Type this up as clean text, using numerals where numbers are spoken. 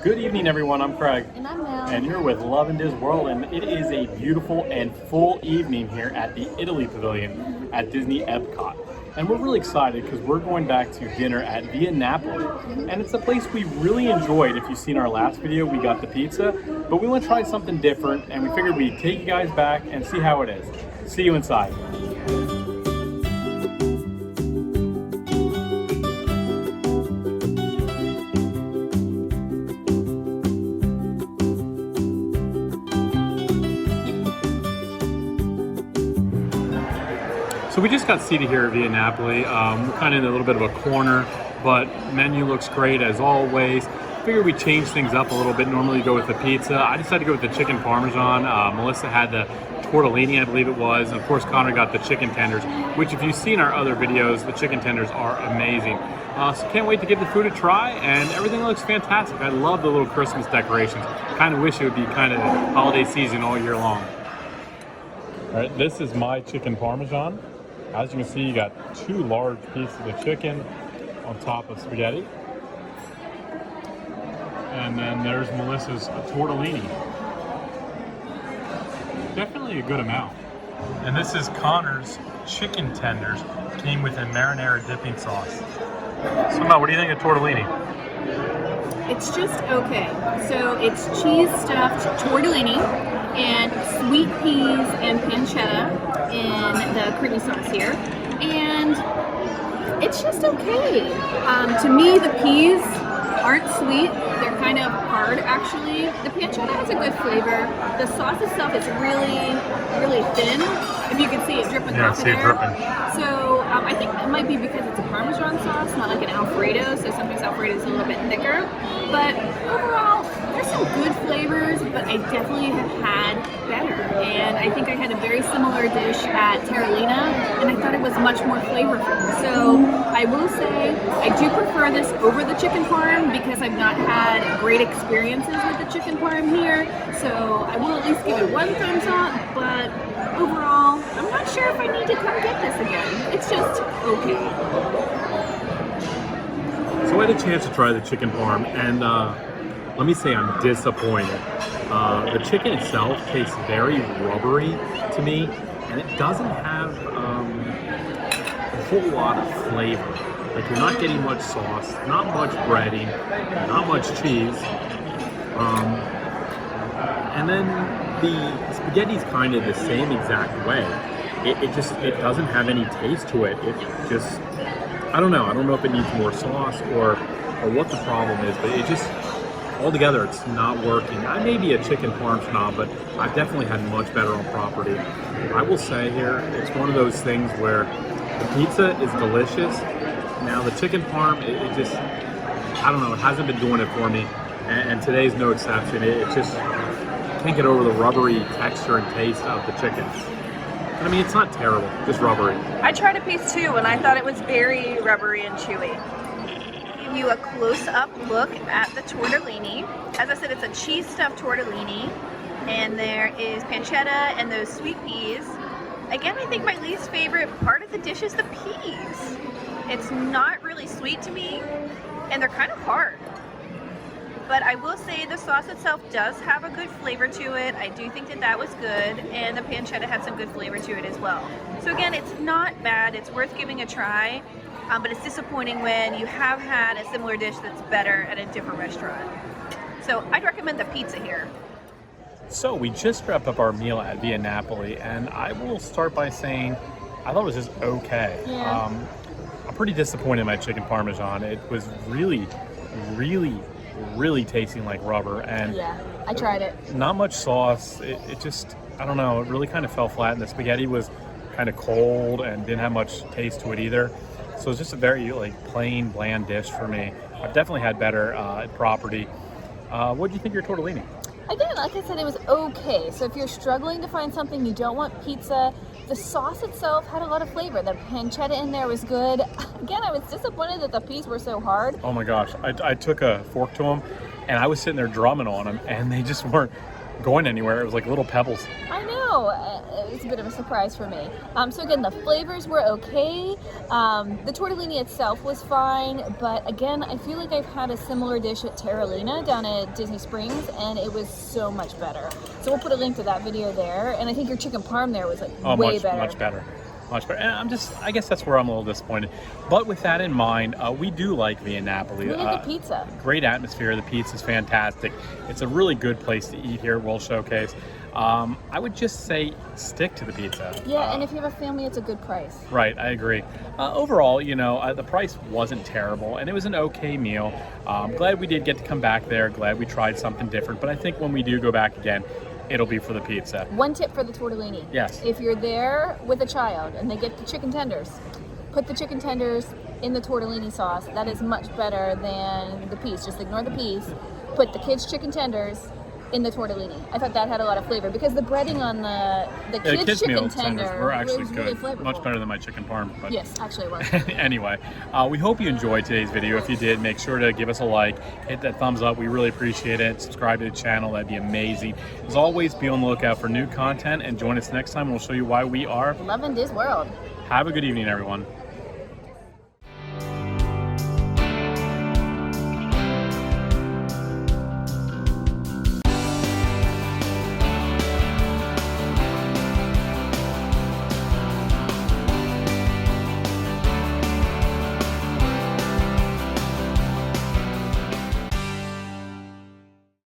Good evening, everyone. I'm Craig. And I'm Mel. And you're with Lovin'DisWorld, and it is a beautiful and full evening here at the Italy Pavilion at Disney Epcot. And we're really excited because we're going back to dinner at Via Napoli. And it's a place we really enjoyed. If you've seen our last video, we got the pizza, but we want to try something different, and we figured we'd take you guys back and see how it is. See you inside. So we just got seated here at Via Napoli. We're kind of in a little bit of a corner, but menu looks great as always. Figured we'd change things up a little bit. Normally you go with the pizza. I decided to go with the chicken parmesan. Melissa had the tortellini, I believe it was. And of course Connor got the chicken tenders, which if you've seen our other videos, the chicken tenders are amazing. So can't wait to give the food a try, and everything looks fantastic. I love the little Christmas decorations. Kind of wish it would be kind of holiday season all year long. All right, this is my chicken parmesan. As you can see, you got two large pieces of chicken on top of spaghetti. And then there's Melissa's tortellini. Definitely a good amount. And this is Connor's chicken tenders. Came with a marinara dipping sauce. So Mel, what do you think of tortellini? It's just okay. So it's cheese stuffed tortellini and sweet peas and pancetta in the creamy sauce here, and it's just okay. To me, the peas aren't sweet. They're kind of hard, actually. The pancetta has a good flavor. The sauce itself is really, really thin. If you can see it dripping off of there. Yeah, see it dripping. So I think it might be because it's a Parmesan sauce, not like an Alfredo. So sometimes Alfredo is a little bit thicker. But overall, there's some good flavors, but I definitely have had better. And I think I had a very similar dish at Terralina, and I thought it was much more flavorful. So I will say I do prefer this over the chicken parm because I've not had great experiences with the chicken parm here. So I will at least give it one thumbs up, but overall, I'm not sure if I need to come get this again. It's just okay. So I had a chance to try the chicken parm, and let me say I'm disappointed. The chicken itself tastes very rubbery to me, and it doesn't have a whole lot of flavor. Like, you're not getting much sauce, not much breading, not much cheese. And then the spaghetti's kind of the same exact way. It doesn't have any taste to it. It just, I don't know if it needs more sauce or what the problem is, but it just, altogether, it's not working. I may be a chicken parm snob, but I've definitely had much better on property. I will say here, it's one of those things where the pizza is delicious. Now the chicken parm, it just, I don't know, it hasn't been doing it for me, and today's no exception. It just can't get over the rubbery texture and taste of the chicken. I mean, it's not terrible, just rubbery. I tried a piece too, and I thought it was very rubbery and chewy. Give you a close-up look at the tortellini. As I said, it's a cheese-stuffed tortellini, and there is pancetta and those sweet peas. Again, I think my least favorite part of the dish is the peas. It's not really sweet to me, and they're kind of hard. But I will say the sauce itself does have a good flavor to it. I do think that was good, and the pancetta had some good flavor to it as well. So again, it's not bad. It's worth giving a try, but it's disappointing when you have had a similar dish that's better at a different restaurant. So I'd recommend the pizza here. So we just wrapped up our meal at Via Napoli, and I will start by saying I thought it was just okay. Yeah. I'm pretty disappointed in my chicken parmesan. It was really, really, really tasting like rubber, and Yeah, I tried it. not much sauce. It just, I don't know, it really kind of fell flat, and the spaghetti was kind of cold and didn't have much taste to it either. So it's just a very plain, bland dish for me. I've definitely had better at property. What do you think of your tortellini? Again, like I said, it was okay. So if you're struggling to find something, you don't want pizza, the sauce itself had a lot of flavor. The pancetta in there was good. Again, I was disappointed that the peas were so hard. Oh my gosh, I took a fork to them, and I was sitting there drumming on them, and they just weren't going anywhere. It was like little pebbles. I know. know. It was a bit of a surprise for me. So again, the flavors were okay. The tortellini itself was fine, but again, I feel like I've had a similar dish at Terralina down at Disney Springs, and it was so much better. So we'll put a link to that video there, and I think your chicken parm there was like way better. Much better. Much better. And I guess that's where I'm a little disappointed. But with that in mind, we do like Via Napoli. We like the pizza. Great atmosphere. The pizza's fantastic. It's a really good place to eat here at World Showcase. I would just say stick to the pizza. Yeah, and if you have a family, it's a good price. Right, I agree. Overall, the price wasn't terrible, and it was an okay meal. Glad we did get to come back there. Glad we tried something different. But I think when we do go back again, it'll be for the pizza. One tip for the tortellini. Yes. If you're there with a child and they get the chicken tenders, put the chicken tenders in the tortellini sauce. That is much better than the piece. Just ignore the piece. Put the kids' chicken tenders in the tortellini. I thought that had a lot of flavor because the breading on the kids' chicken tenders were actually was good. really flavorful. Much better than my chicken parm. But yes, actually it was. anyway, we hope you enjoyed today's video. If you did, make sure to give us a like, hit that thumbs up. We really appreciate it. Subscribe to the channel. That'd be amazing. As always, be on the lookout for new content and join us next time. We'll show you why we are Lovin'DisWorld. Have a good evening, everyone.